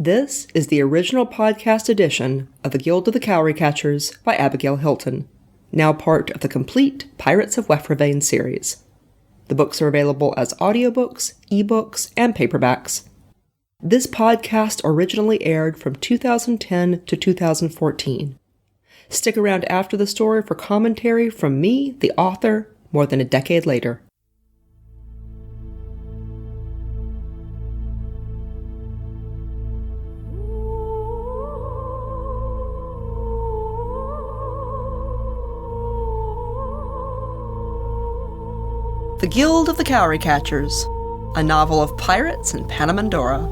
This is the original podcast edition of The Guild of the Cowry Catchers by Abigail Hilton, now part of the complete Pirates of Wefrevane series. The books are available as audiobooks, ebooks, and paperbacks. This podcast originally aired from 2010 to 2014. Stick around after the story for commentary from me, the author, more than a decade later. The Guild of the Cowry Catchers, a novel of pirates in Panamindorah.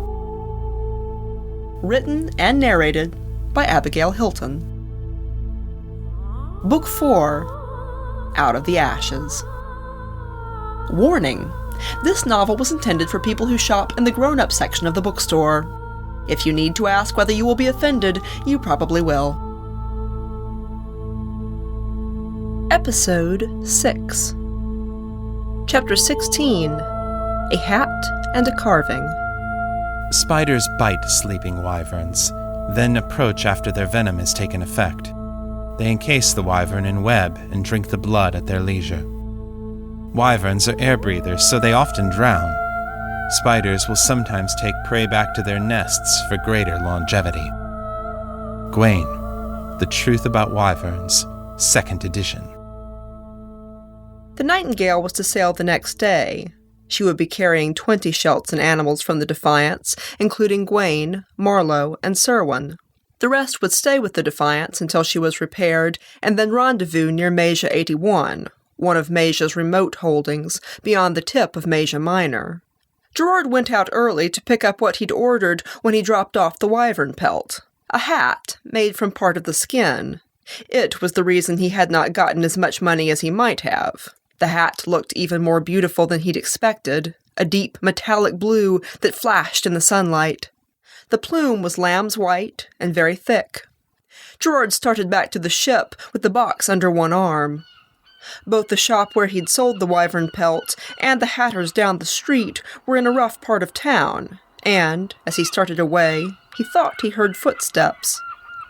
Written and narrated by Abigail Hilton. Book 4, Out of the Ashes. Warning: this novel was intended for people who shop in the grown-up section of the bookstore. If you need to ask whether you will be offended, you probably will. Episode 6. Chapter 16, A Hat and a Carving. Spiders bite sleeping wyverns, then approach after their venom has taken effect. They encase the wyvern in web and drink the blood at their leisure. Wyverns are air breathers, so they often drown. Spiders will sometimes take prey back to their nests for greater longevity. Gawain, The Truth About Wyverns, 2nd edition. The Nightingale was to sail the next day. She would be carrying 20 shelts and animals from the Defiance, including Gawain, Marlowe, and Serwyn. The rest would stay with the Defiance until she was repaired, and then rendezvous near Masia 81, one of Masia's remote holdings, beyond the tip of Masia Minor. Gerard went out early to pick up what he'd ordered when he dropped off the wyvern pelt, a hat made from part of the skin. It was the reason he had not gotten as much money as he might have. The hat looked even more beautiful than he'd expected, a deep metallic blue that flashed in the sunlight. The plume was lamb's white and very thick. Gerard started back to the ship with the box under one arm. Both the shop where he'd sold the wyvern pelt and the hatters down the street were in a rough part of town, and, as he started away, he thought he heard footsteps.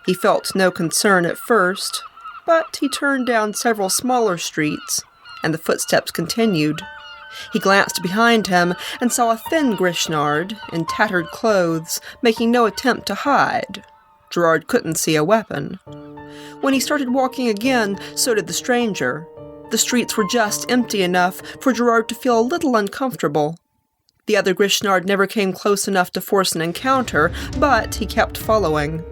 He felt no concern at first, but he turned down several smaller streets, and the footsteps continued. He glanced behind him and saw a thin Grishnard, in tattered clothes, making no attempt to hide. Gerard couldn't see a weapon. When he started walking again, so did the stranger. The streets were just empty enough for Gerard to feel a little uncomfortable. The other Grishnard never came close enough to force an encounter, but he kept following.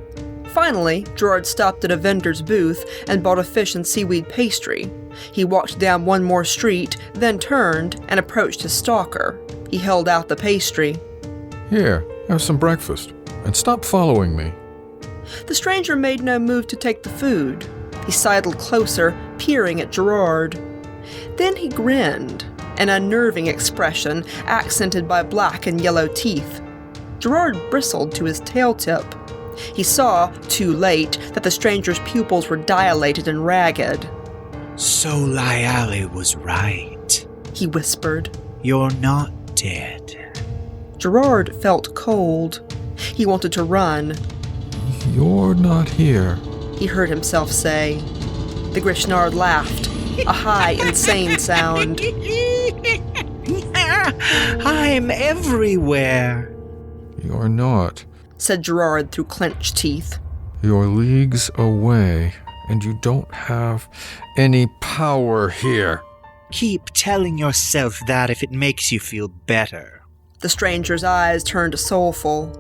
Finally, Gerard stopped at a vendor's booth and bought a fish and seaweed pastry. He walked down one more street, then turned and approached his stalker. He held out the pastry. Here, have some breakfast, and stop following me. The stranger made no move to take the food. He sidled closer, peering at Gerard. Then he grinned, an unnerving expression accented by black and yellow teeth. Gerard bristled to his tail tip. He saw, too late, that the stranger's pupils were dilated and ragged. So Lyali was right, he whispered. You're not dead. Gerard felt cold. He wanted to run. You're not here, he heard himself say. The Grishnard laughed, a high, insane sound. I'm everywhere. You're not, said Gerard through clenched teeth. You're leagues away, and you don't have any power here. Keep telling yourself that if it makes you feel better. The stranger's eyes turned soulful.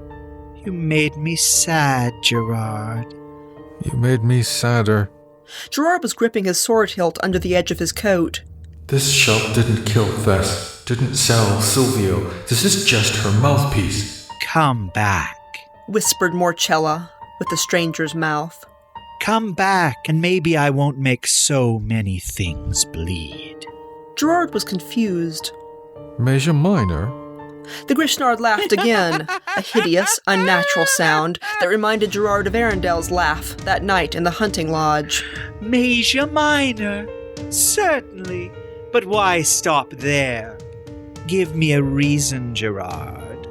You made me sad, Gerard. You made me sadder. Gerard was gripping his sword hilt under the edge of his coat. This shop didn't kill Thess, didn't sell Silvio. This is just her mouthpiece. Come back, whispered Morchella with the stranger's mouth. Come back, and maybe I won't make so many things bleed. Gerard was confused. Masia Minor? The Grishnard laughed again, a hideous, unnatural sound that reminded Gerard of Arendel's laugh that night in the hunting lodge. Masia Minor, certainly, but why stop there? Give me a reason, Gerard.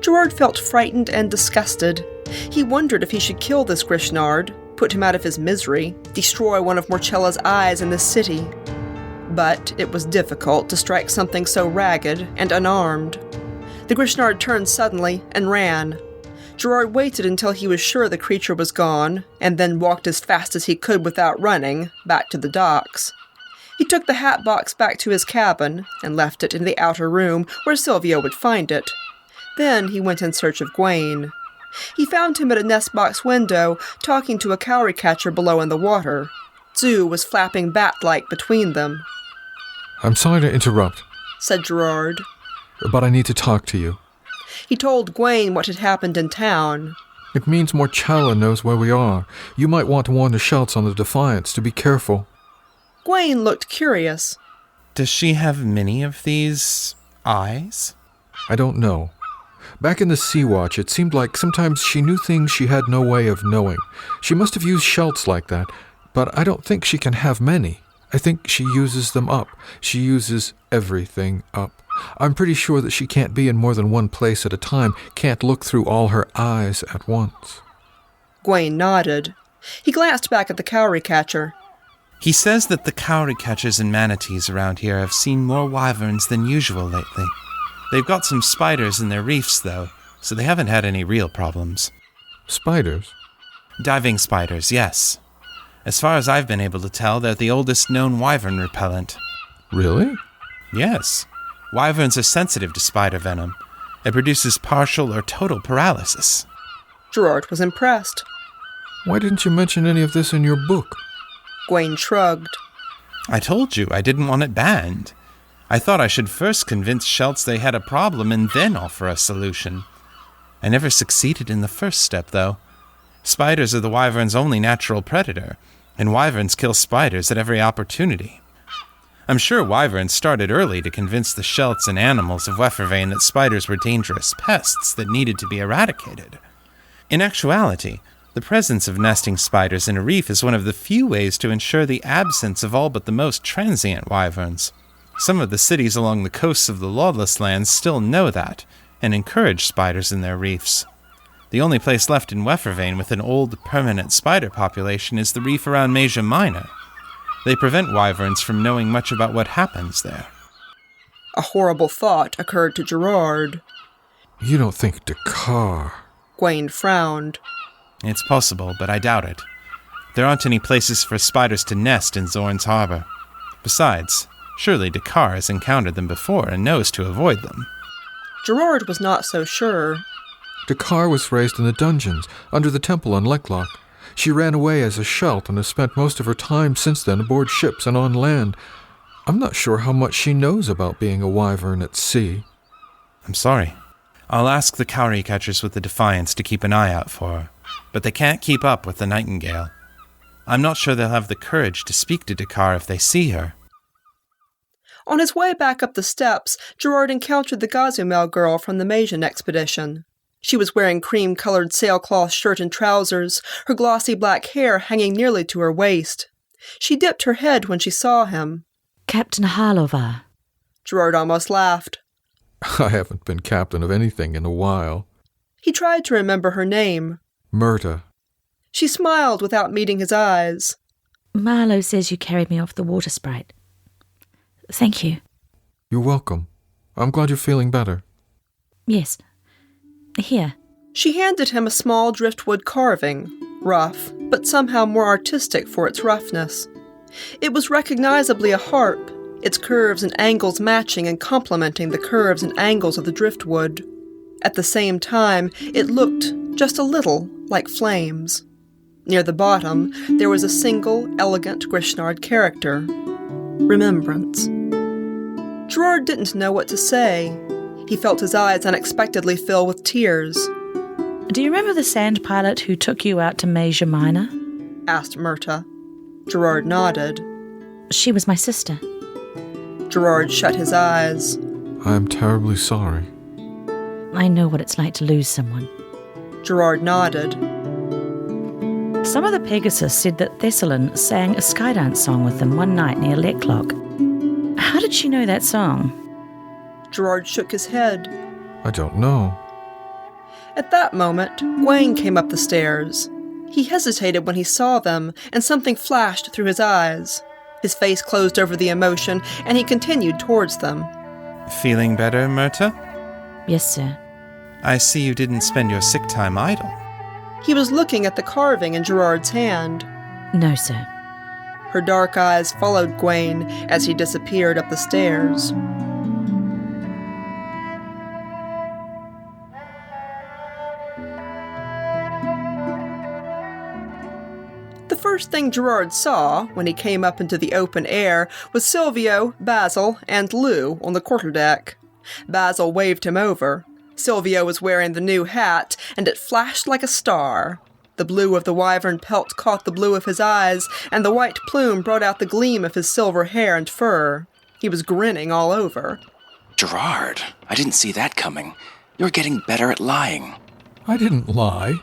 Gerard felt frightened and disgusted. He wondered if he should kill this Grignard, put him out of his misery, destroy one of Morcella's eyes in this city. But it was difficult to strike something so ragged and unarmed. The Grignard turned suddenly and ran. Gerard waited until he was sure the creature was gone, and then walked as fast as he could without running, back to the docks. He took the hat box back to his cabin, and left it in the outer room where Silvio would find it. Then he went in search of Gawain. He found him at a nest box window, talking to a cowry catcher below in the water. Zu was flapping bat-like between them. I'm sorry to interrupt, said Gerard. but I need to talk to you. He told Gawain what had happened in town. It means Morcella knows where we are. You might want to warn the Shelts on the Defiance to be careful. Gawain looked curious. Does she have many of these eyes? I don't know. Back in the Sea Watch, it seemed like sometimes she knew things she had no way of knowing. She must have used Shelts like that, but I don't think she can have many. I think she uses them up. She uses everything up. I'm pretty sure that she can't be in more than one place at a time, can't look through all her eyes at once. Gawain nodded. He glanced back at the cowry catcher. He says that the cowry catchers and manatees around here have seen more wyverns than usual lately. They've got some spiders in their reefs, though, so they haven't had any real problems. Spiders? Diving spiders, yes. As far as I've been able to tell, they're the oldest known wyvern repellent. Really? Yes. Wyverns are sensitive to spider venom. It produces partial or total paralysis. Gerard was impressed. Why didn't you mention any of this in your book? Gawain shrugged. I told you I didn't want it banned. I thought I should first convince Shelts they had a problem and then offer a solution. I never succeeded in the first step, though. Spiders are the wyvern's only natural predator, and wyverns kill spiders at every opportunity. I'm sure wyverns started early to convince the Shelts and animals of Wefervain that spiders were dangerous pests that needed to be eradicated. In actuality, the presence of nesting spiders in a reef is one of the few ways to ensure the absence of all but the most transient wyverns. Some of the cities along the coasts of the Lawless Lands still know that, and encourage spiders in their reefs. The only place left in Wefervain with an old, permanent spider population is the reef around Masia Minor. They prevent wyverns from knowing much about what happens there. A horrible thought occurred to Gerard. You don't think Dakar... Gawain frowned. It's possible, but I doubt it. There aren't any places for spiders to nest in Zorn's harbor. Besides, surely Dakar has encountered them before and knows to avoid them. Gerard was not so sure. Dakar was raised in the dungeons, under the temple on Leklock. She ran away as a Shelt and has spent most of her time since then aboard ships and on land. I'm not sure how much she knows about being a wyvern at sea. I'm sorry. I'll ask the cowry catchers with the Defiance to keep an eye out for her, but they can't keep up with the Nightingale. I'm not sure they'll have the courage to speak to Dakar if they see her. On his way back up the steps, Gerard encountered the Gazumel girl from the Majan expedition. She was wearing cream-colored sailcloth shirt and trousers, her glossy black hair hanging nearly to her waist. She dipped her head when she saw him. Captain Harlovar. Gerard almost laughed. I haven't been captain of anything in a while. He tried to remember her name. Murta. She smiled without meeting his eyes. Marlowe says you carried me off the water sprite. Thank you. You're welcome. I'm glad you're feeling better. Yes. Here. She handed him a small driftwood carving, rough, but somehow more artistic for its roughness. It was recognizably a harp, its curves and angles matching and complementing the curves and angles of the driftwood. At the same time, it looked, just a little, like flames. Near the bottom, there was a single, elegant Grignard character. Remembrance. Gerard didn't know what to say. He felt his eyes unexpectedly fill with tears. Do you remember the sand pilot who took you out to Masia Minor? Asked Murta. Gerard nodded. She was my sister. Gerard shut his eyes. I'm terribly sorry. I know what it's like to lose someone. Gerard nodded. Some of the Pegasus said that Thessalon sang a skydance song with them one night near Leklock. How did she know that song? Gerard shook his head. I don't know. At that moment, Gawain came up the stairs. He hesitated when he saw them, and something flashed through his eyes. His face closed over the emotion, and he continued towards them. Feeling better, Myrta? Yes, sir. I see you didn't spend your sick time idle. He was looking at the carving in Gerard's hand. No, sir. Her dark eyes followed Gawain as he disappeared up the stairs. The first thing Gerard saw when he came up into the open air was Silvio, Basil, and Lou on the quarterdeck. Basil waved him over. Silvio was wearing the new hat, and it flashed like a star. The blue of the wyvern pelt caught the blue of his eyes, and the white plume brought out the gleam of his silver hair and fur. He was grinning all over. Gerard, I didn't see that coming. You're getting better at lying. I didn't lie.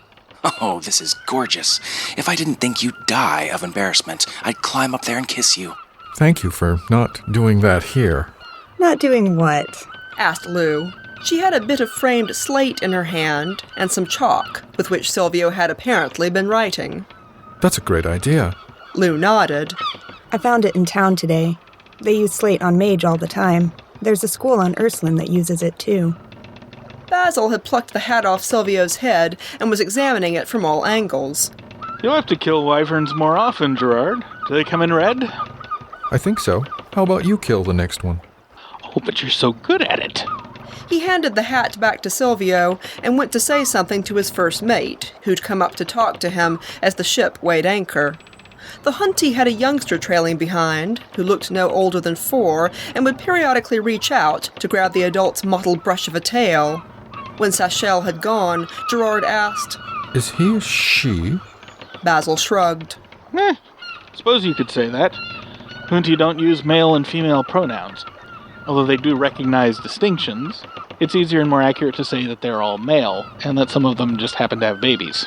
Oh, this is gorgeous. If I didn't think you'd die of embarrassment, I'd climb up there and kiss you. Thank you for not doing that here. Not doing what? Asked Lou. She had a bit of framed slate in her hand and some chalk, with which Silvio had apparently been writing. That's a great idea. Lou nodded. I found it in town today. They use slate on Mage all the time. There's a school on Ursuline that uses it too. Basil had plucked the hat off Silvio's head and was examining it from all angles. You'll have to kill wyverns more often, Gerard. Do they come in red? I think so. How about you kill the next one? Oh, but you're so good at it. He handed the hat back to Silvio and went to say something to his first mate, who'd come up to talk to him as the ship weighed anchor. The Hunty had a youngster trailing behind, who looked no older than 4, and would periodically reach out to grab the adult's mottled brush of a tail. When Sachel had gone, Gerard asked, Is he a she? Basil shrugged. Suppose you could say that. Hunty don't use male and female pronouns. Although they do recognize distinctions, it's easier and more accurate to say that they're all male, and that some of them just happen to have babies.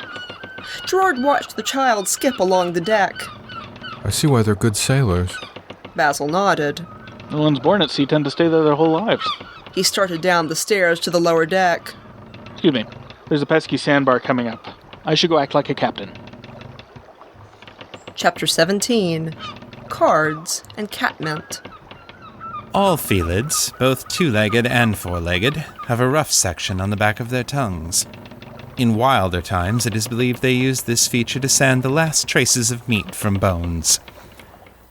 Gerard watched the child skip along the deck. I see why they're good sailors. Basil nodded. The ones born at sea tend to stay there their whole lives. He started down the stairs to the lower deck. Excuse me. There's a pesky sandbar coming up. I should go act like a captain. Chapter 17. Cards and Catmint. All felids, both two-legged and four-legged, have a rough section on the back of their tongues. In wilder times, it is believed they used this feature to sand the last traces of meat from bones.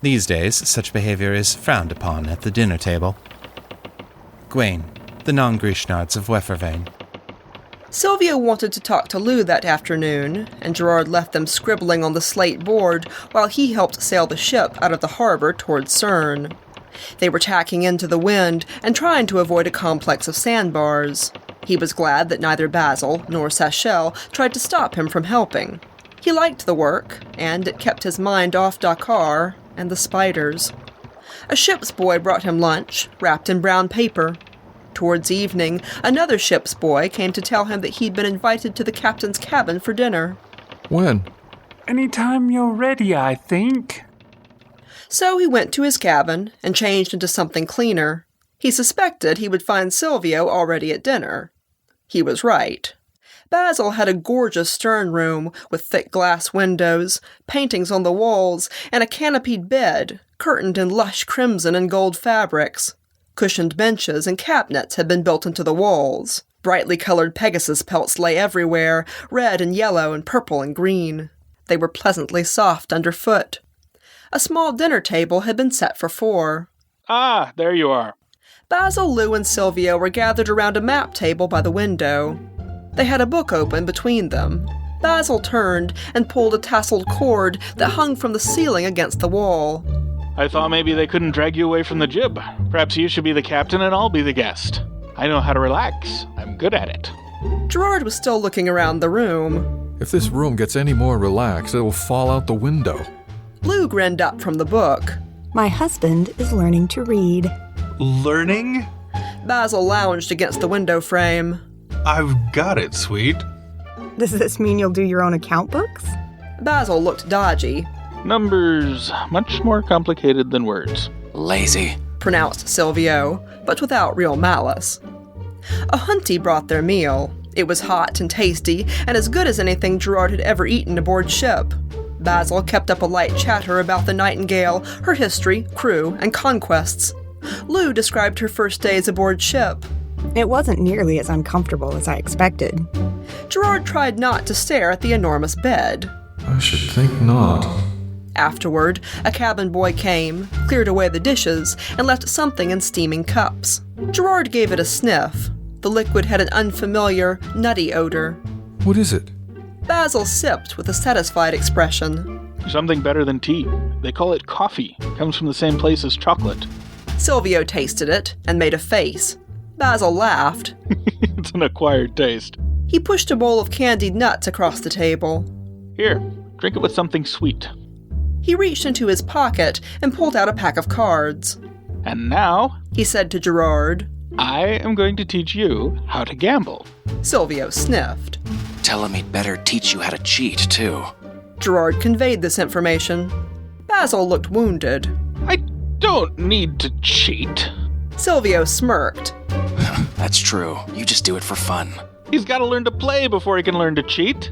These days, such behavior is frowned upon at the dinner table. Gawain, the non-Grishnards of Wefervain. Silvio wanted to talk to Lou that afternoon, and Gerard left them scribbling on the slate board while he helped sail the ship out of the harbor towards Cerne. They were tacking into the wind and trying to avoid a complex of sandbars. He was glad that neither Basil nor Sachel tried to stop him from helping. He liked the work, and it kept his mind off Dakar and the spiders. A ship's boy brought him lunch, wrapped in brown paper. Towards evening, another ship's boy came to tell him that he'd been invited to the captain's cabin for dinner. When? Anytime you're ready, I think. So he went to his cabin and changed into something cleaner. He suspected he would find Silvio already at dinner. He was right. Basil had a gorgeous stern room with thick glass windows, paintings on the walls, and a canopied bed, curtained in lush crimson and gold fabrics. Cushioned benches and cabinets had been built into the walls. Brightly colored Pegasus pelts lay everywhere, red and yellow and purple and green. They were pleasantly soft underfoot. A small dinner table had been set for 4. Ah, there you are. Basil, Lou, and Silvio were gathered around a map table by the window. They had a book open between them. Basil turned and pulled a tasseled cord that hung from the ceiling against the wall. I thought maybe they couldn't drag you away from the jib. Perhaps you should be the captain and I'll be the guest. I know how to relax. I'm good at it. Gerard was still looking around the room. If this room gets any more relaxed, it'll fall out the window. Lou grinned up from the book. My husband is learning to read. Learning? Basil lounged against the window frame. I've got it, sweet. Does this mean you'll do your own account books? Basil looked dodgy. Numbers much more complicated than words. Lazy. Pronounced Silvio, but without real malice. A Hunty brought their meal. It was hot and tasty, and as good as anything Gerard had ever eaten aboard ship. Basil kept up a light chatter about the Nightingale, her history, crew, and conquests. Lou described her first days aboard ship. It wasn't nearly as uncomfortable as I expected. Gerard tried not to stare at the enormous bed. I should think not. Afterward, a cabin boy came, cleared away the dishes, and left something in steaming cups. Gerard gave it a sniff. The liquid had an unfamiliar, nutty odor. What is it? Basil sipped with a satisfied expression. Something better than tea. They call it coffee. Comes from the same place as chocolate. Silvio tasted it and made a face. Basil laughed. It's an acquired taste. He pushed a bowl of candied nuts across the table. Here, drink it with something sweet. He reached into his pocket and pulled out a pack of cards. And now, He said to Gerard. I am going to teach you how to gamble. Silvio sniffed. Tell him he'd better teach you how to cheat, too. Gerard conveyed this information. Basil looked wounded. I don't need to cheat. Silvio smirked. That's true. You just do it for fun. He's got to learn to play before he can learn to cheat.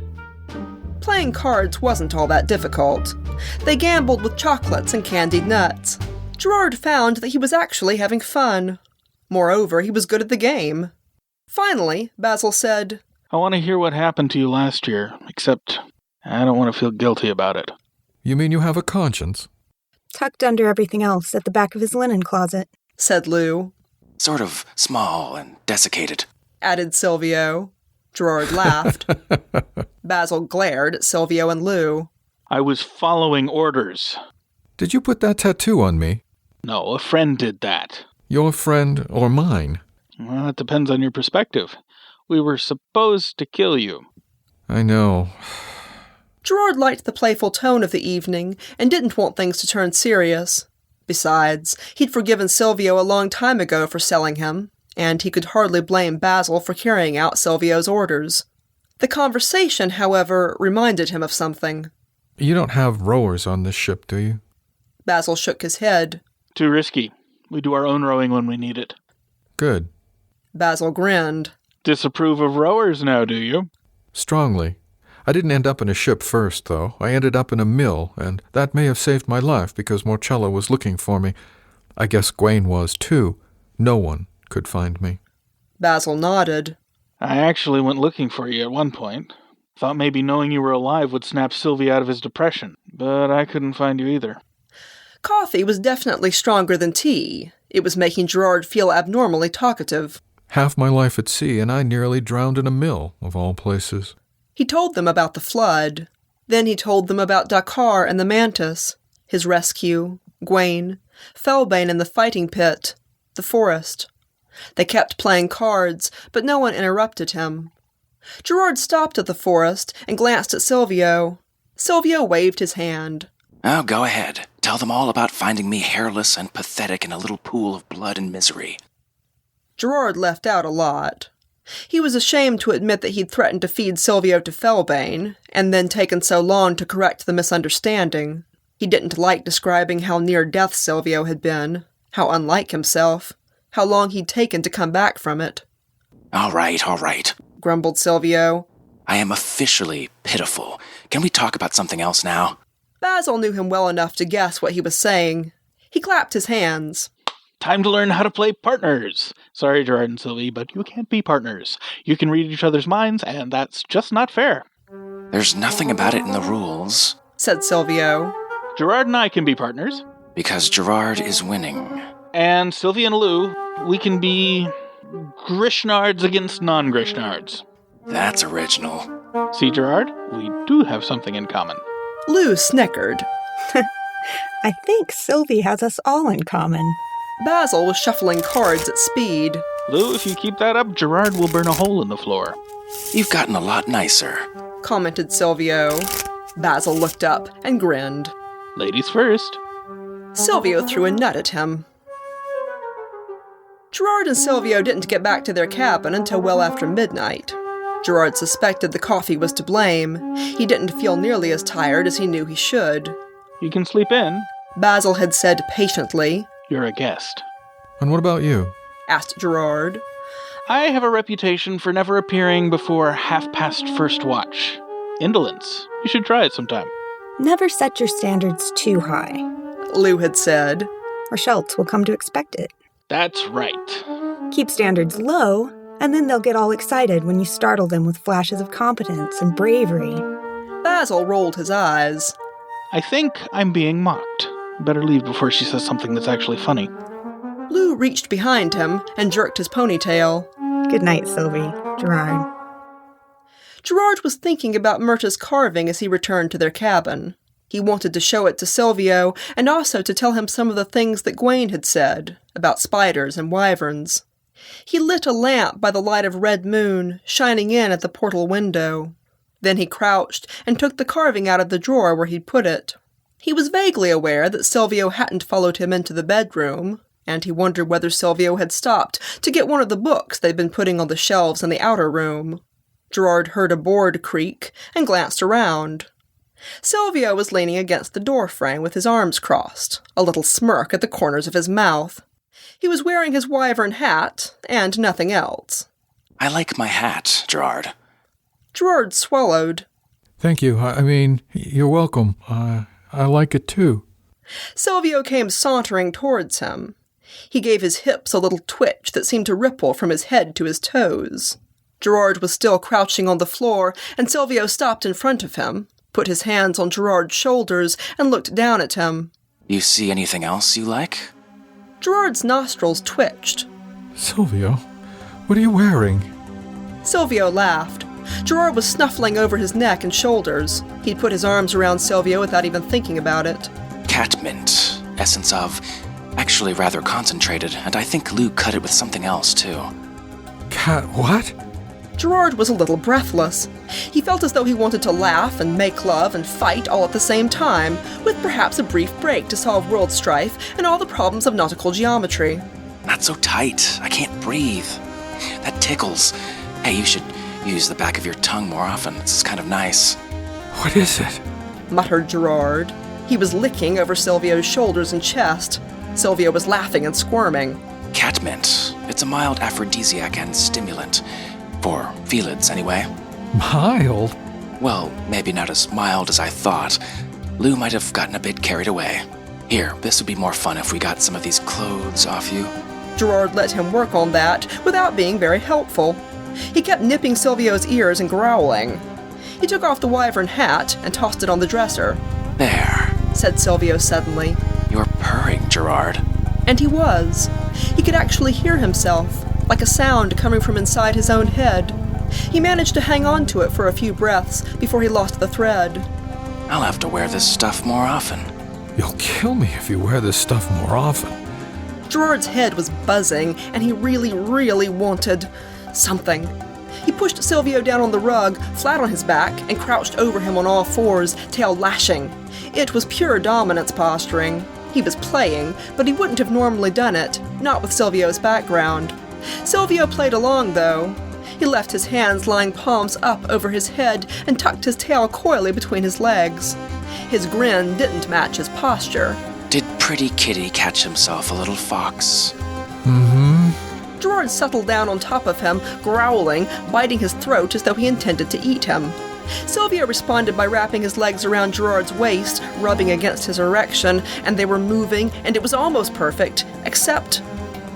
Playing cards wasn't all that difficult. They gambled with chocolates and candied nuts. Gerard found that he was actually having fun. Moreover, he was good at the game. Finally, Basil said, I want to hear what happened to you last year, except I don't want to feel guilty about it. You mean you have a conscience? Tucked under everything else at the back of his linen closet. said Lou. Sort of small and desiccated. Added Silvio. Gerard laughed. Basil glared at Silvio and Lou. I was following orders. Did you put that tattoo on me? No, a friend did that. Your friend or mine? Well, it depends on your perspective. We were supposed to kill you. I know. Gerard liked the playful tone of the evening and didn't want things to turn serious. Besides, he'd forgiven Silvio a long time ago for selling him, and he could hardly blame Basil for carrying out Silvio's orders. The conversation, however, reminded him of something. You don't have rowers on this ship, do you? Basil shook his head. Too risky. We do our own rowing when we need it. Good. Basil grinned. Disapprove of rowers now, do you? Strongly. I didn't end up in a ship first, though. I ended up in a mill, and that may have saved my life because Morcella was looking for me. I guess Gawain was, too. No one could find me. Basil nodded. I actually went looking for you at one point. Thought maybe knowing you were alive would snap Sylvia out of his depression, but I couldn't find you either. Coffee was definitely stronger than tea. It was making Gerard feel abnormally talkative. Half my life at sea, and I nearly drowned in a mill, of all places. He told them about the flood. Then he told them about Dakar and the Mantis, his rescue, Gawain, Felbane in the fighting pit, the forest. They kept playing cards, but no one interrupted him. Gerard stopped at the forest and glanced at Silvio. Silvio waved his hand. Oh, go ahead. Tell them all about finding me hairless and pathetic in a little pool of blood and misery. Gerard left out a lot. He was ashamed to admit that he'd threatened to feed Silvio to Felbane, and then taken so long to correct the misunderstanding. He didn't like describing how near death Silvio had been, how unlike himself, how long he'd taken to come back from it. All right, Grumbled Silvio. I am officially pitiful. Can we talk about something else now? Basil knew him well enough to guess what he was saying. He clapped his hands. Time to learn how to play partners. Sorry, Gerard and Sylvie, but you can't be partners. You can read each other's minds, and that's just not fair. There's nothing about it in the rules. Said Silvio. Gerard and I can be partners. Because Gerard is winning. And Sylvie and Lou, we can be Grishnards against non-Grishnards. That's original. See, Gerard, we do have something in common. Lou snickered. I think Sylvie has us all in common. Basil was shuffling cards at speed. Lou, if you keep that up, Gerard will burn a hole in the floor. You've gotten a lot nicer. Commented Silvio. Basil looked up and grinned. Ladies first. Silvio threw a nut at him. Gerard and Silvio didn't get back to their cabin until well after midnight. Gerard suspected the coffee was to blame. He didn't feel nearly as tired as he knew he should. You can sleep in. Basil had said patiently. You're a guest. And what about you? Asked Gerard. I have a reputation for never appearing before 1:30 watch. Indolence. You should try it sometime. Never set your standards too high, Lou had said. or Schultz will come to expect it. That's right. Keep standards low, and then they'll get all excited when you startle them with flashes of competence and bravery. Basil rolled his eyes. I think I'm being mocked. Better leave before she says something that's actually funny. Lou reached behind him and jerked his ponytail. Good night, Sylvie. Gerard. Gerard was thinking about Myrta's carving as he returned to their cabin. He wanted to show it to Silvio, and also to tell him some of the things that Gawain had said, about spiders and wyverns. He lit a lamp by the light of red moon, shining in at the portal window. Then he crouched and took the carving out of the drawer where he'd put it. He was vaguely aware that Silvio hadn't followed him into the bedroom, and he wondered whether Silvio had stopped to get one of the books they'd been putting on the shelves in the outer room. Gerard heard a board creak and glanced around. Silvio was leaning against the doorframe with his arms crossed, a little smirk at the corners of his mouth. He was wearing his wyvern hat, and nothing else. I like my hat, Gerard. Gerard swallowed. Thank you. I mean, you're welcome. I like it too. Silvio came sauntering towards him. He gave his hips a little twitch that seemed to ripple from his head to his toes. Gerard was still crouching on the floor, and Silvio stopped in front of him, put his hands on Gerard's shoulders, and looked down at him. You see anything else you like? Gerard's nostrils twitched. Silvio, what are you wearing? Silvio laughed. Gerard was snuffling over his neck and shoulders. He'd put his arms around Silvio without even thinking about it. Catmint. Essence of... Actually rather concentrated, and I think Lou cut it with something else, too. Cat what? Gerard was a little breathless. He felt as though he wanted to laugh and make love and fight all at the same time, with perhaps a brief break to solve world strife and all the problems of nautical geometry. Not so tight. I can't breathe. That tickles. Hey, you should use the back of your tongue more often. It's kind of nice. What is it? Muttered Gerard. He was licking over Silvio's shoulders and chest. Silvio was laughing and squirming. Catmint. It's a mild aphrodisiac and stimulant. For felids, anyway. Mild? Well, maybe not as mild as I thought. Lou might have gotten a bit carried away. Here, this would be more fun if we got some of these clothes off you. Gerard let him work on that without being very helpful. He kept nipping Silvio's ears and growling. He took off the wyvern hat and tossed it on the dresser. There, said Silvio suddenly. You're purring, Gerard. And he was. He could actually hear himself, like a sound coming from inside his own head. He managed to hang on to it for a few breaths before he lost the thread. I'll have to wear this stuff more often. You'll kill me if you wear this stuff more often. Gerard's head was buzzing, and he really, really wanted something. He pushed Silvio down on the rug, flat on his back, and crouched over him on all fours, tail lashing. It was pure dominance posturing. He was playing, but he wouldn't have normally done it, not with Silvio's background. Silvio played along, though. He left his hands lying palms up over his head and tucked his tail coyly between his legs. His grin didn't match his posture. Did pretty kitty catch himself a little fox? Mm-hmm. Gerard settled down on top of him, growling, biting his throat as though he intended to eat him. Silvio responded by wrapping his legs around Gerard's waist, rubbing against his erection, and they were moving, and it was almost perfect, except...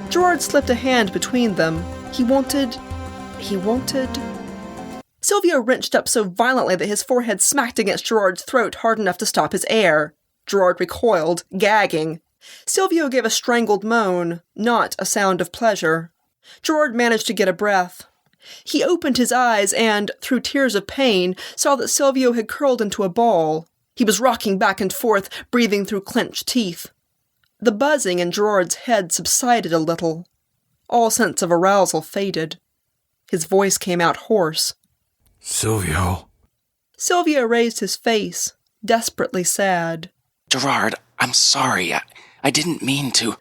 Gerard slipped a hand between them. He wanted... Silvio wrenched up so violently that his forehead smacked against Gerard's throat hard enough to stop his air. Gerard recoiled, gagging. Silvio gave a strangled moan, not a sound of pleasure. Gerard managed to get a breath. He opened his eyes and, through tears of pain, saw that Silvio had curled into a ball. He was rocking back and forth, breathing through clenched teeth. The buzzing in Gerard's head subsided a little. All sense of arousal faded. His voice came out hoarse. Silvio. Silvio raised his face, desperately sad. Gerard, I'm sorry. I didn't mean to.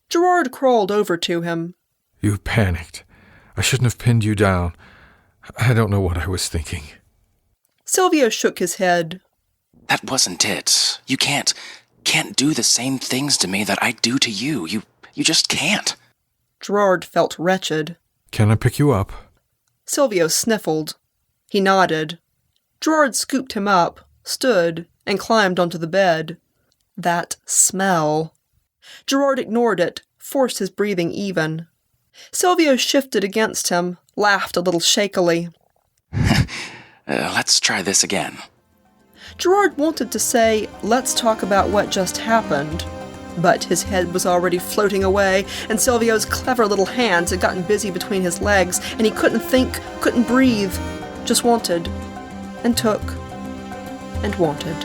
Gerard crawled over to him. You panicked. I shouldn't have pinned you down. I don't know what I was thinking. Silvio shook his head. That wasn't it. You can't do the same things to me that I do to you. You just can't. Gerard felt wretched. Can I pick you up? Silvio sniffled. He nodded. Gerard scooped him up, stood, and climbed onto the bed. That smell. Gerard ignored it, forced his breathing even. Silvio shifted against him, laughed a little shakily. Let's try this again. Gerard wanted to say, let's talk about what just happened. But his head was already floating away, and Silvio's clever little hands had gotten busy between his legs, and he couldn't think, couldn't breathe. Just wanted, and took, and wanted.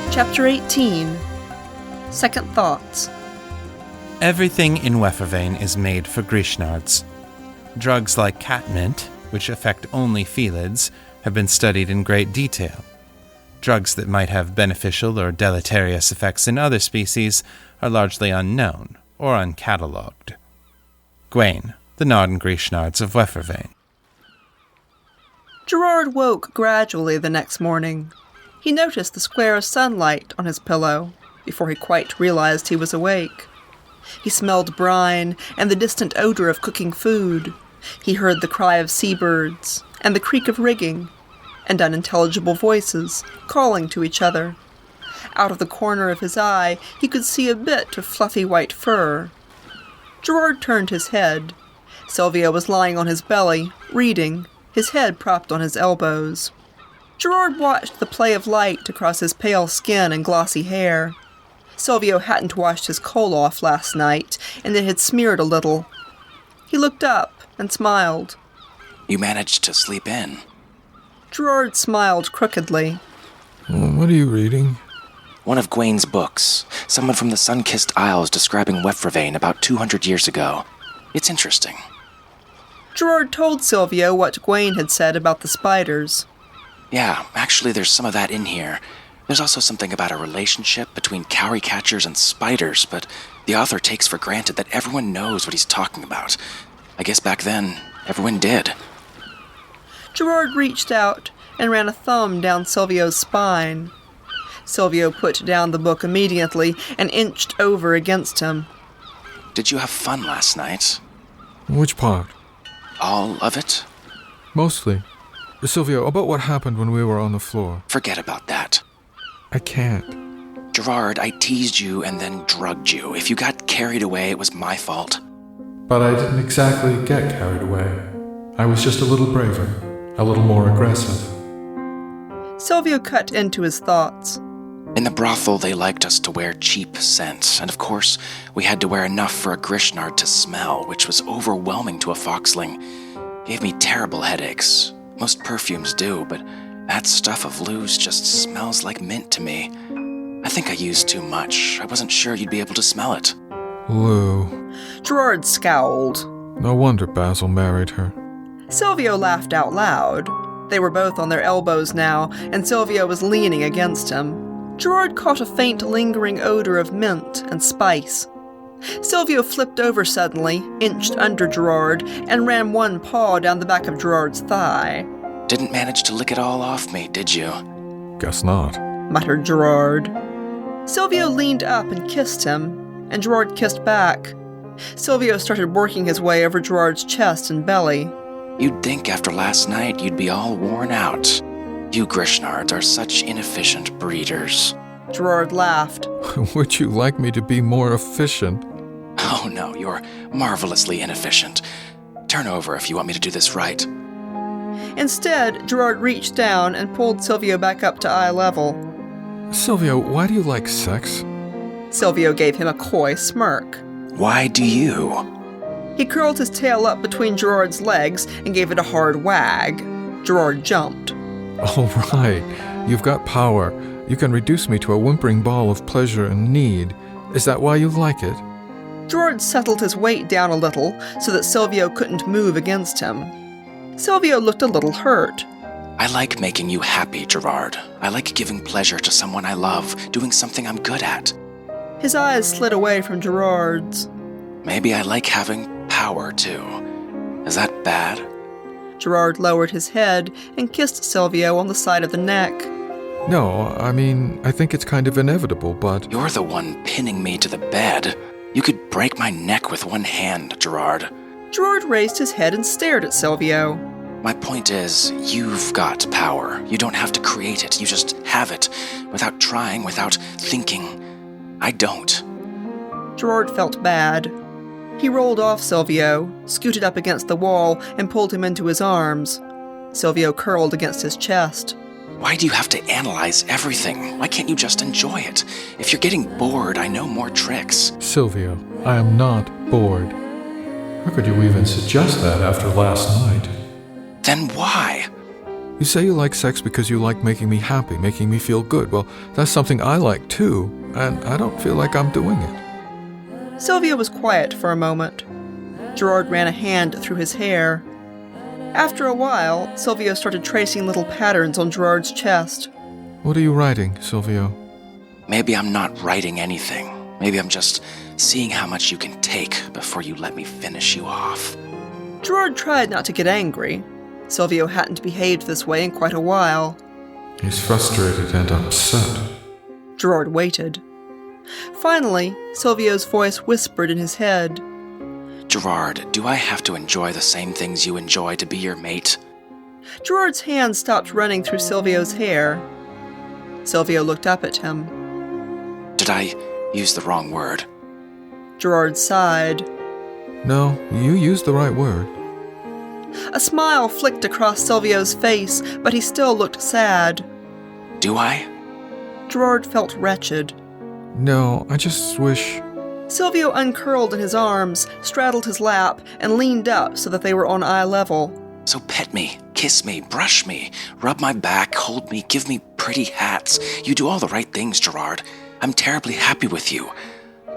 Chapter 18. Second Thoughts. Everything in Wefervain is made for Grishnards. Drugs like catmint, which affect only felids, have been studied in great detail. Drugs that might have beneficial or deleterious effects in other species are largely unknown or uncatalogued. Gwaine, the Narden Grishnards of Wefervain. Gerard woke gradually the next morning. He noticed the square of sunlight on his pillow before he quite realized he was awake. He smelled brine and the distant odor of cooking food. He heard the cry of seabirds and the creak of rigging and unintelligible voices calling to each other. Out of the corner of his eye, he could see a bit of fluffy white fur. Gerard turned his head. Silvio was lying on his belly, reading, his head propped on his elbows. Gerard watched the play of light across his pale skin and glossy hair. Silvio hadn't washed his coal off last night, and it had smeared a little. He looked up and smiled. You managed to sleep in. Gerard smiled crookedly. What are you reading? One of Gwaine's books. Someone from the sun-kissed isles describing Wefervain about 200 years ago. It's interesting. Gerard told Silvio what Gwaine had said about the spiders. Yeah, actually there's some of that in here. There's also something about a relationship between cowry catchers and spiders, but the author takes for granted that everyone knows what he's talking about. I guess back then, everyone did. Gerard reached out and ran a thumb down Silvio's spine. Silvio put down the book immediately and inched over against him. Did you have fun last night? Which part? All of it? Mostly. Silvio, about what happened when we were on the floor. Forget about that. I can't. Gerard, I teased you and then drugged you. If you got carried away, it was my fault. But I didn't exactly get carried away. I was just a little braver, a little more aggressive. Silvio cut into his thoughts. In the brothel, they liked us to wear cheap scent, and of course, we had to wear enough for a Grishnard to smell, which was overwhelming to a foxling. Gave me terrible headaches. Most perfumes do, but that stuff of Lou's just smells like mint to me. I think I used too much. I wasn't sure you'd be able to smell it. Lou. Gerard scowled. No wonder Basil married her. Silvio laughed out loud. They were both on their elbows now, and Silvio was leaning against him. Gerard caught a faint, lingering odor of mint and spice. Silvio flipped over suddenly, inched under Gerard, and ran one paw down the back of Gerard's thigh. Didn't manage to lick it all off me, did you? Guess not, muttered Gerard. Silvio leaned up and kissed him, and Gerard kissed back. Silvio started working his way over Gerard's chest and belly. You'd think after last night you'd be all worn out. You Grishnards are such inefficient breeders. Gerard laughed. Would you like me to be more efficient? Oh no, you're marvelously inefficient. Turn over if you want me to do this right. Instead, Gerard reached down and pulled Silvio back up to eye level. Silvio, why do you like sex? Silvio gave him a coy smirk. Why do you? He curled his tail up between Gerard's legs and gave it a hard wag. Gerard jumped. All right, you've got power. You can reduce me to a whimpering ball of pleasure and need. Is that why you like it? Gerard settled his weight down a little so that Silvio couldn't move against him. Silvio looked a little hurt. I like making you happy, Gerard. I like giving pleasure to someone I love, doing something I'm good at. His eyes slid away from Gerard's. Maybe I like having power, too. Is that bad? Gerard lowered his head and kissed Silvio on the side of the neck. No, I mean, I think it's kind of inevitable, but... You're the one pinning me to the bed. You could break my neck with one hand, Gerard. Gerard raised his head and stared at Silvio. My point is, you've got power. You don't have to create it. You just have it, without trying, without thinking. I don't. Gerard felt bad. He rolled off Silvio, scooted up against the wall, and pulled him into his arms. Silvio curled against his chest. Why do you have to analyze everything? Why can't you just enjoy it? If you're getting bored, I know more tricks. Silvio, I am not bored. How could you even suggest that after last night? Then why? You say you like sex because you like making me happy, making me feel good. Well, that's something I like too, and I don't feel like I'm doing it. Silvio was quiet for a moment. Gerard ran a hand through his hair. After a while, Silvio started tracing little patterns on Gerard's chest. What are you writing, Silvio? Maybe I'm not writing anything. Maybe I'm just seeing how much you can take before you let me finish you off. Gerard tried not to get angry. Silvio hadn't behaved this way in quite a while. He's frustrated and upset. Gerard waited. Finally, Silvio's voice whispered in his head. Gerard, do I have to enjoy the same things you enjoy to be your mate? Gerard's hand stopped running through Silvio's hair. Silvio looked up at him. Did I use the wrong word? Gerard sighed. No, you used the right word. A smile flicked across Silvio's face, but he still looked sad. Do I? Gerard felt wretched. No, I just wish... Silvio uncurled in his arms, straddled his lap, and leaned up so that they were on eye level. So pet me, kiss me, brush me, rub my back, hold me, give me pretty hats. You do all the right things, Gerard. I'm terribly happy with you.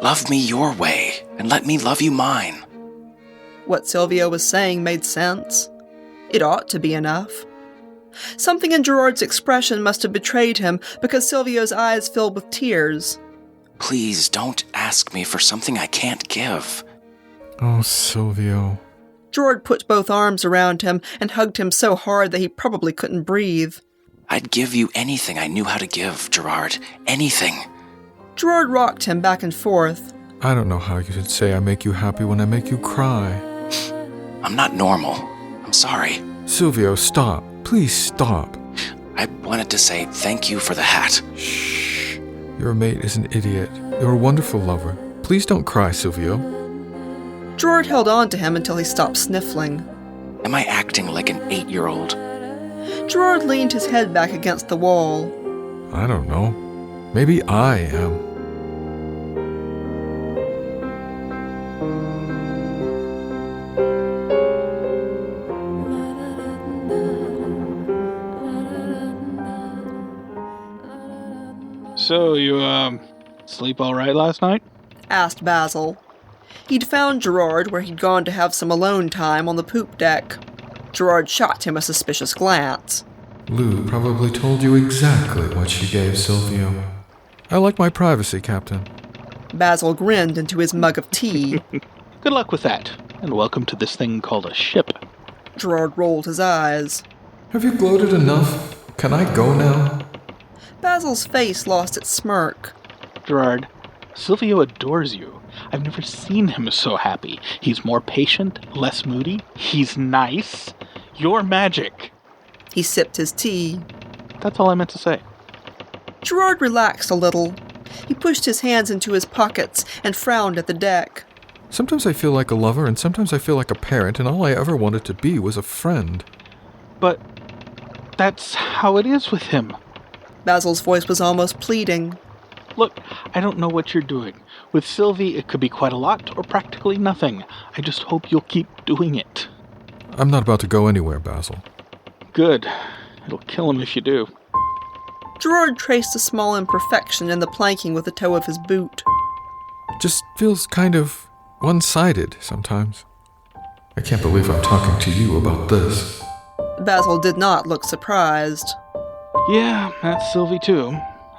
Love me your way, and let me love you mine. What Silvio was saying made sense. It ought to be enough. Something in Gerard's expression must have betrayed him, because Silvio's eyes filled with tears. Please don't ask me for something I can't give. Oh, Silvio. Gerard put both arms around him and hugged him so hard that he probably couldn't breathe. I'd give you anything I knew how to give, Gerard. Anything. Gerard rocked him back and forth. I don't know how you could say I make you happy when I make you cry. I'm not normal. I'm sorry. Silvio, stop. Please stop. I wanted to say thank you for the hat. Shh. Your mate is an idiot. You're a wonderful lover. Please don't cry, Silvio. Gerard held on to him until he stopped sniffling. Am I acting like an 8-year-old? Gerard leaned his head back against the wall. I don't know. Maybe I am. So, you, sleep all right last night? Asked Basil. He'd found Gerard where he'd gone to have some alone time on the poop deck. Gerard shot him a suspicious glance. Lou probably told you exactly what she gave Silvio. I like my privacy, Captain. Basil grinned into his mug of tea. Good luck with that, and welcome to this thing called a ship. Gerard rolled his eyes. Have you gloated enough? Can I go now? Basil's face lost its smirk. Gerard, Silvio adores you. I've never seen him so happy. He's more patient, less moody. He's nice. You're magic. He sipped his tea. That's all I meant to say. Gerard relaxed a little. He pushed his hands into his pockets and frowned at the deck. Sometimes I feel like a lover, and sometimes I feel like a parent, and all I ever wanted to be was a friend. But that's how it is with him. Basil's voice was almost pleading. Look, I don't know what you're doing. With Sylvie, it could be quite a lot or practically nothing. I just hope you'll keep doing it. I'm not about to go anywhere, Basil. Good. It'll kill him if you do. Gerard traced a small imperfection in the planking with the toe of his boot. Just feels kind of one-sided sometimes. I can't believe I'm talking to you about this. Basil did not look surprised. Yeah, that's Sylvie too.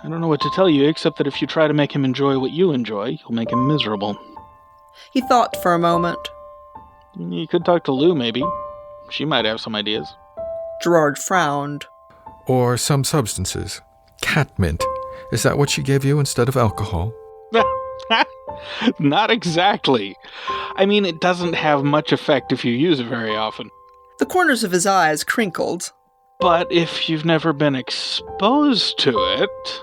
I don't know what to tell you, except that if you try to make him enjoy what you enjoy, you'll make him miserable. He thought for a moment. You could talk to Lou, maybe. She might have some ideas. Gerard frowned. Or some substances. Cat mint. Is that what she gave you instead of alcohol? Not exactly. I mean, it doesn't have much effect if you use it very often. The corners of his eyes crinkled. But if you've never been exposed to it...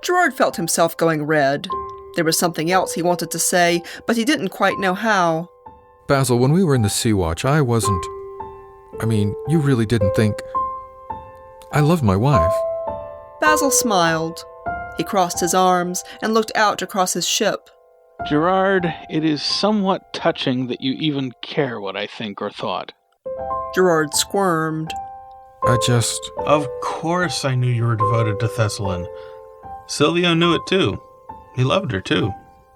Gerard felt himself going red. There was something else he wanted to say, but he didn't quite know how. Basil, when we were in the Sea Watch, I wasn't... I mean, you really didn't think... I loved my wife. Basil smiled. He crossed his arms and looked out across his ship. Gerard, it is somewhat touching that you even care what I think or thought. Gerard squirmed. Of course I knew you were devoted to Thessalon. Silvio knew it too. He loved her too.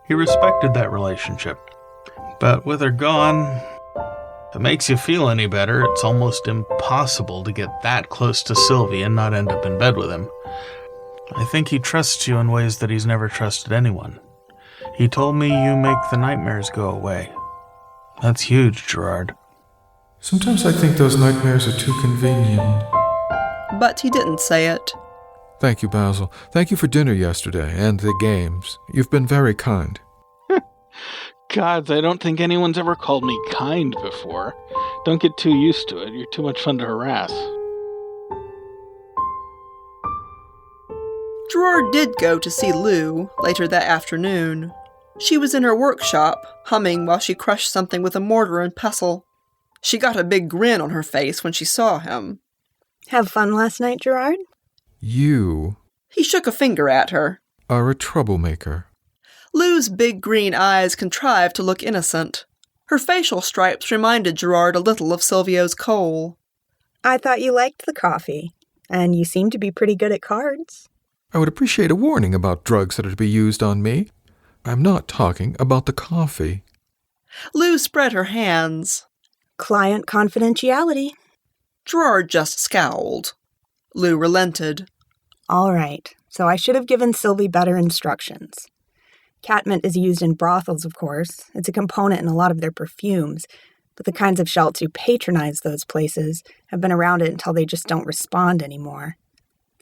He respected that relationship. But with her gone, if it makes you feel any better, it's almost impossible to get that close to Sylvie and not end up in bed with him. I think he trusts you in ways that he's never trusted anyone. He told me you make the nightmares go away. That's huge, Gerard. Sometimes I think those nightmares are too convenient. But he didn't say it. Thank you, Basil. Thank you for dinner yesterday and the games. You've been very kind. Gods, I don't think anyone's ever called me kind before. Don't get too used to it. You're too much fun to harass. Gerard did go to see Lou later that afternoon. She was in her workshop, humming while she crushed something with a mortar and pestle. She got a big grin on her face when she saw him. Have fun last night, Gerard? You He shook a finger at her. are a troublemaker. Lou's big green eyes contrived to look innocent. Her facial stripes reminded Gerard a little of Silvio's coal. I thought you liked the coffee, and you seem to be pretty good at cards. I would appreciate a warning about drugs that are to be used on me. I'm not talking about the coffee. Lou spread her hands. Client confidentiality. Gerard just scowled. Lou relented. All right, so I should have given Sylvie better instructions. Catmint is used in brothels, of course. It's a component in a lot of their perfumes, but the kinds of shelts who patronize those places have been around it until they just don't respond anymore.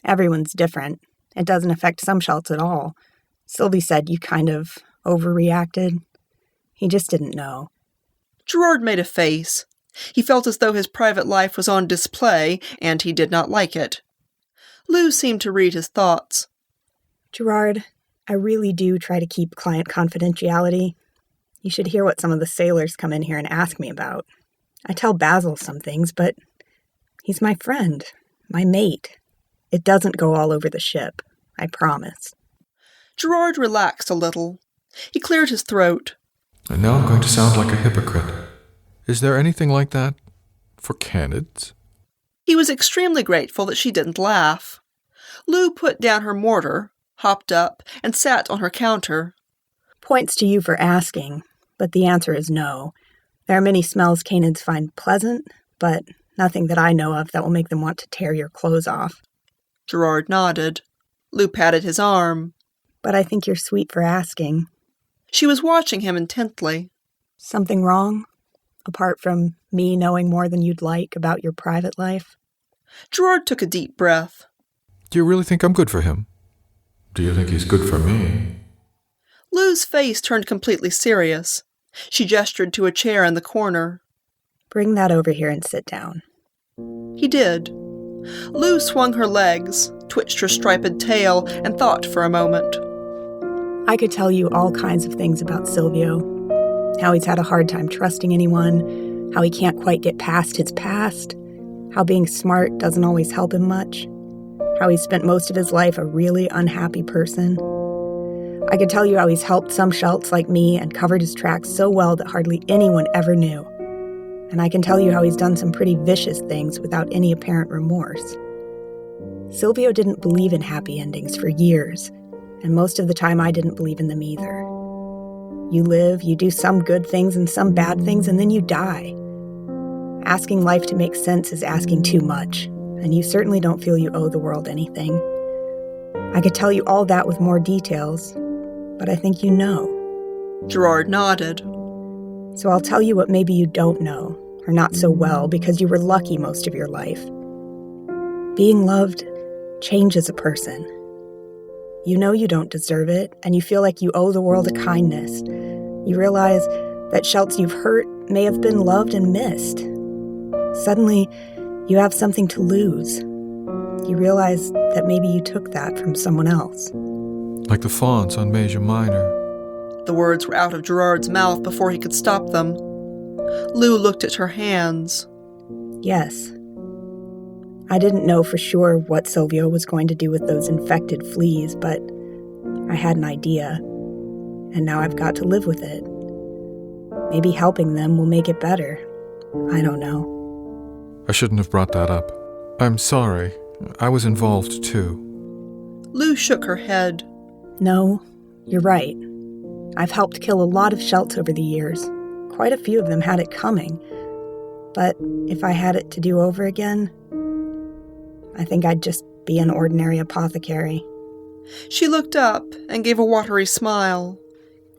Everyone's different. It doesn't affect some shelts at all. Sylvie said you kind of overreacted. He just didn't know. Gerard made a face. He felt as though his private life was on display, and he did not like it. Lou seemed to read his thoughts. Gerard, I really do try to keep client confidentiality. You should hear what some of the sailors come in here and ask me about. I tell Basil some things, but he's my friend, my mate. It doesn't go all over the ship, I promise. Gerard relaxed a little. He cleared his throat. And now I'm going to sound like a hypocrite. Is there anything like that for canids? He was extremely grateful that she didn't laugh. Lou put down her mortar, hopped up, and sat on her counter. Points to you for asking, but the answer is no. There are many smells canids find pleasant, but nothing that I know of that will make them want to tear your clothes off. Gerard nodded. Lou patted his arm. But I think you're sweet for asking. She was watching him intently. Something wrong? Apart from me knowing more than you'd like about your private life? Gerard took a deep breath. Do you really think I'm good for him? Do you think he's good for me? Lou's face turned completely serious. She gestured to a chair in the corner. Bring that over here and sit down. He did. Lou swung her legs, twitched her striped tail, and thought for a moment. I could tell you all kinds of things about Silvio. How he's had a hard time trusting anyone, how he can't quite get past his past, how being smart doesn't always help him much, how he's spent most of his life a really unhappy person. I could tell you how he's helped some shelts like me and covered his tracks so well that hardly anyone ever knew. And I can tell you how he's done some pretty vicious things without any apparent remorse. Silvio didn't believe in happy endings for years, and most of the time I didn't believe in them either. You live, you do some good things and some bad things, and then you die. Asking life to make sense is asking too much, and you certainly don't feel you owe the world anything. I could tell you all that with more details, but I think you know. Gerard nodded. So I'll tell you what maybe you don't know, or not so well, because you were lucky most of your life. Being loved changes a person. You know you don't deserve it, and you feel like you owe the world a kindness. You realize that shelts you've hurt may have been loved and missed. Suddenly, you have something to lose. You realize that maybe you took that from someone else. Like the fawns on Major Minor. The words were out of Gerard's mouth before he could stop them. Lou looked at her hands. Yes. I didn't know for sure what Silvio was going to do with those infected fleas, but I had an idea, and now I've got to live with it. Maybe helping them will make it better. I don't know. I shouldn't have brought that up. I'm sorry. I was involved too. Lou shook her head. No, you're right. I've helped kill a lot of shelts over the years. Quite a few of them had it coming. But if I had it to do over again, I think I'd just be an ordinary apothecary. She looked up and gave a watery smile.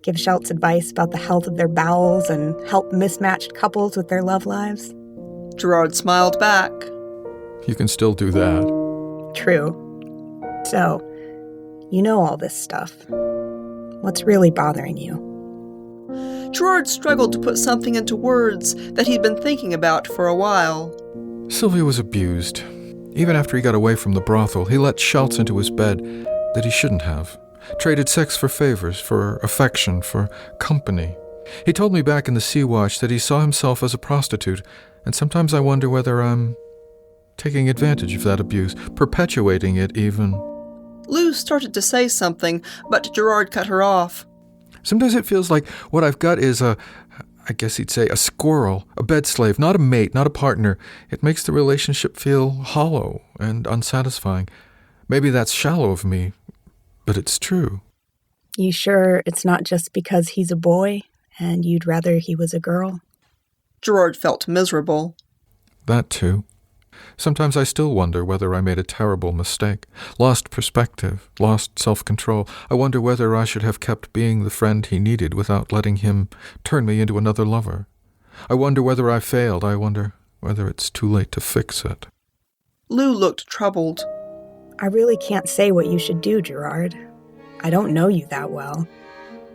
Give shelts advice about the health of their bowels and help mismatched couples with their love lives. Gerard smiled back. You can still do that. True. So, you know all this stuff. What's really bothering you? Gerard struggled to put something into words that he'd been thinking about for a while. Sylvia was abused. Even after he got away from the brothel, he let Schultz into his bed that he shouldn't have. Traded sex for favors, for affection, for company. He told me back in the Sea Watch that he saw himself as a prostitute, and sometimes I wonder whether I'm taking advantage of that abuse, perpetuating it even. Lou started to say something, but Gerard cut her off. Sometimes it feels like what I've got is I guess he'd say, a squirrel, a bed slave, not a mate, not a partner. It makes the relationship feel hollow and unsatisfying. Maybe that's shallow of me, but it's true. You sure it's not just because he's a boy and you'd rather he was a girl? Gerard felt miserable. That too. Sometimes I still wonder whether I made a terrible mistake. Lost perspective, lost self-control. I wonder whether I should have kept being the friend he needed without letting him turn me into another lover. I wonder whether I failed. I wonder whether it's too late to fix it. Lou looked troubled. I really can't say what you should do, Gerard. I don't know you that well.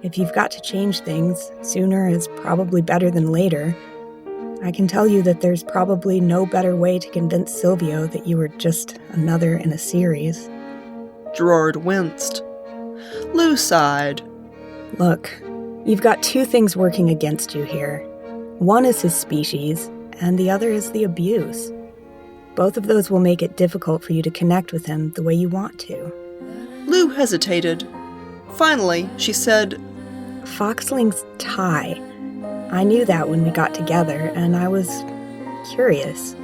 If you've got to change things, sooner is probably better than later. I can tell you that there's probably no better way to convince Silvio that you were just another in a series. Gerard winced. Lou sighed. Look, you've got two things working against you here. One is his species, and the other is the abuse. Both of those will make it difficult for you to connect with him the way you want to. Lou hesitated. Finally, she said, Foxling's Thai. I knew that when we got together, and I was curious.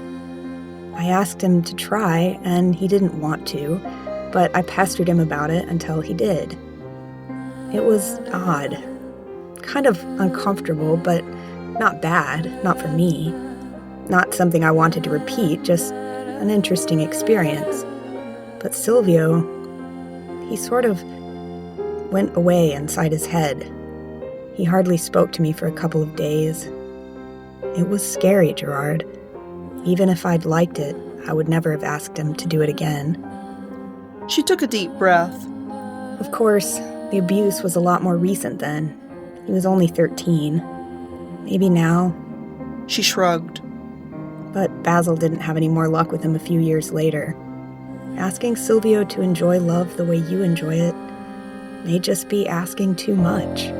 I asked him to try, and he didn't want to, but I pestered him about it until he did. It was odd. Kind of uncomfortable, but not bad, not for me. Not something I wanted to repeat, just an interesting experience. But Silvio, he sort of went away inside his head. He hardly spoke to me for a couple of days. It was scary, Gerard. Even if I'd liked it, I would never have asked him to do it again. She took a deep breath. Of course, the abuse was a lot more recent then. He was only 13. Maybe now. She shrugged. But Basil didn't have any more luck with him a few years later. Asking Silvio to enjoy love the way you enjoy it may just be asking too much.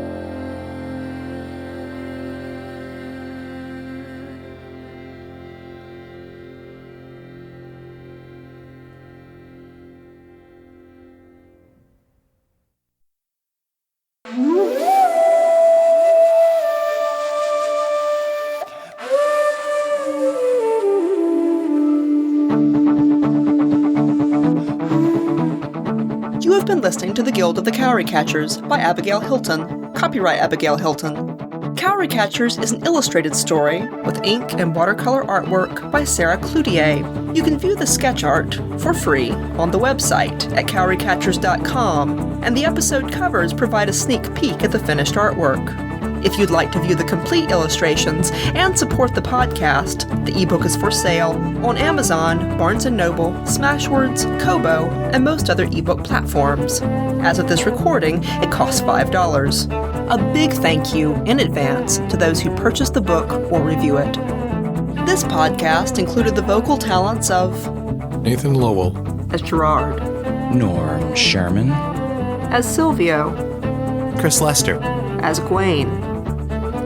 You have been listening to The Guild of the Cowry Catchers by Abigail Hilton. Copyright Abigail Hilton. Cowry Catchers is an illustrated story with ink and watercolor artwork by Sarah Cloutier. You can view the sketch art for free on the website at cowrycatchers.com, and the episode covers provide a sneak peek at the finished artwork. If you'd like to view the complete illustrations and support the podcast, the ebook is for sale on Amazon, Barnes & Noble, Smashwords, Kobo, and most other ebook platforms. As of this recording, it costs $5. A big thank you in advance to those who purchase the book or review it. This podcast included the vocal talents of Nathan Lowell as Gerard, Norm Sherman, as Silvio, Chris Lester, as Gwaine,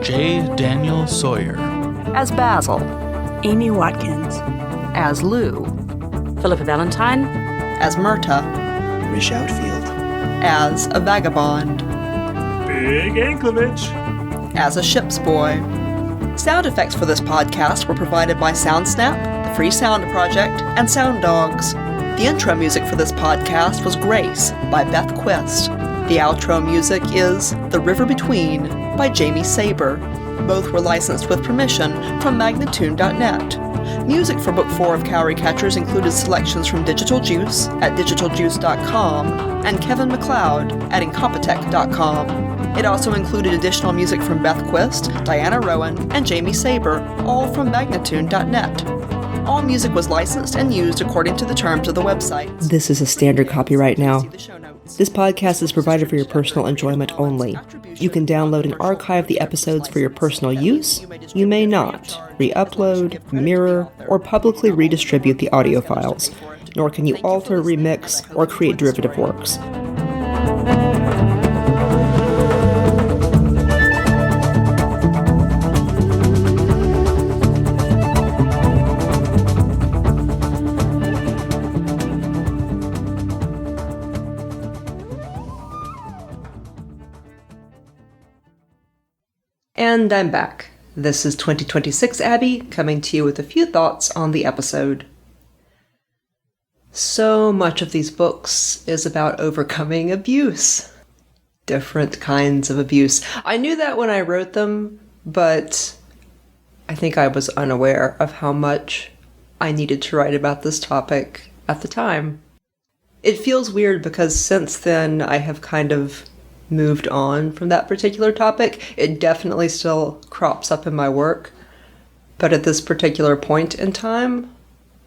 J. Daniel Sawyer, as Basil, Amy Watkins, as Lou, Philippa Valentine, as Myrta, Rish Outfield, as a vagabond, Big Anklevich, as a ship's boy. Sound effects for this podcast were provided by SoundSnap, the Free Sound Project, and Sound Dogs. The intro music for this podcast was Grace by Beth Quist. The outro music is The River Between by Jamie Saber. Both were licensed with permission from Magnatune.net. Music for Book 4 of Cowry Catchers included selections from Digital Juice at digitaljuice.com and Kevin MacLeod at Incompetech.com. It also included additional music from Beth Quist, Diana Rowan, and Jamie Saber, all from Magnatune.net. All music was licensed and used according to the terms of the website. This is a standard copyright now. This podcast is provided for your personal enjoyment only. You can download and archive the episodes for your personal use. You may not re-upload, mirror, or publicly redistribute the audio files, nor can you alter, remix, or create derivative works. And I'm back. This is 2026 Abby, coming to you with a few thoughts on the episode. So much of these books is about overcoming abuse. Different kinds of abuse. I knew that when I wrote them, but I think I was unaware of how much I needed to write about this topic at the time. It feels weird because since then I have kind of moved on from that particular topic. It definitely still crops up in my work, but at this particular point in time,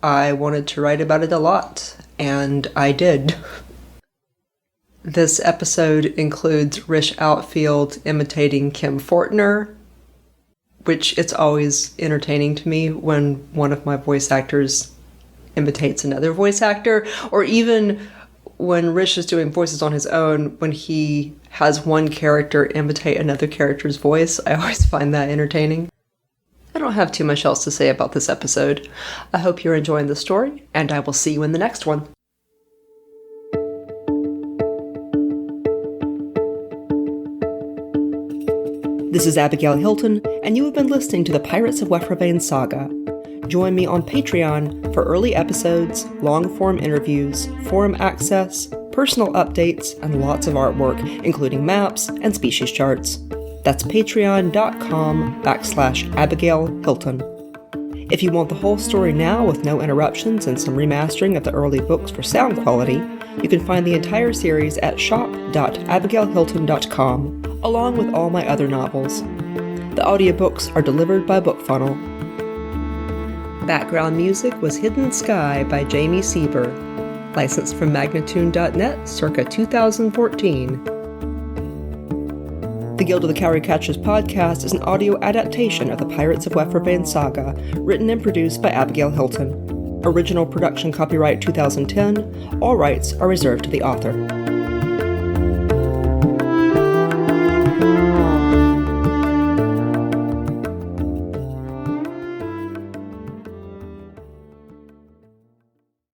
I wanted to write about it a lot, and I did. This episode includes Rish Outfield imitating Kim Fortner, which it's always entertaining to me when one of my voice actors imitates another voice actor, or even when Rish is doing voices on his own, when he has one character imitate another character's voice. I always find that entertaining. I don't have too much else to say about this episode. I hope you're enjoying the story, and I will see you in the next one. This is Abigail Hilton, and you have been listening to the Pirates of Wefravain saga. Join me on Patreon for early episodes, long-form interviews, forum access, personal updates, and lots of artwork, including maps and species charts. That's patreon.com/Abigail Hilton. If you want the whole story now with no interruptions and some remastering of the early books for sound quality, you can find the entire series at shop.abigailhilton.com, along with all my other novels. The audiobooks are delivered by BookFunnel. Background music was Hidden Sky by Jamie Saber, licensed from Magnatune.net circa 2014. The Guild of the Cowry Catchers podcast is an audio adaptation of the Pirates of Wefravain saga, written and produced by Abigail Hilton. Original production copyright 2010, all rights are reserved to the author.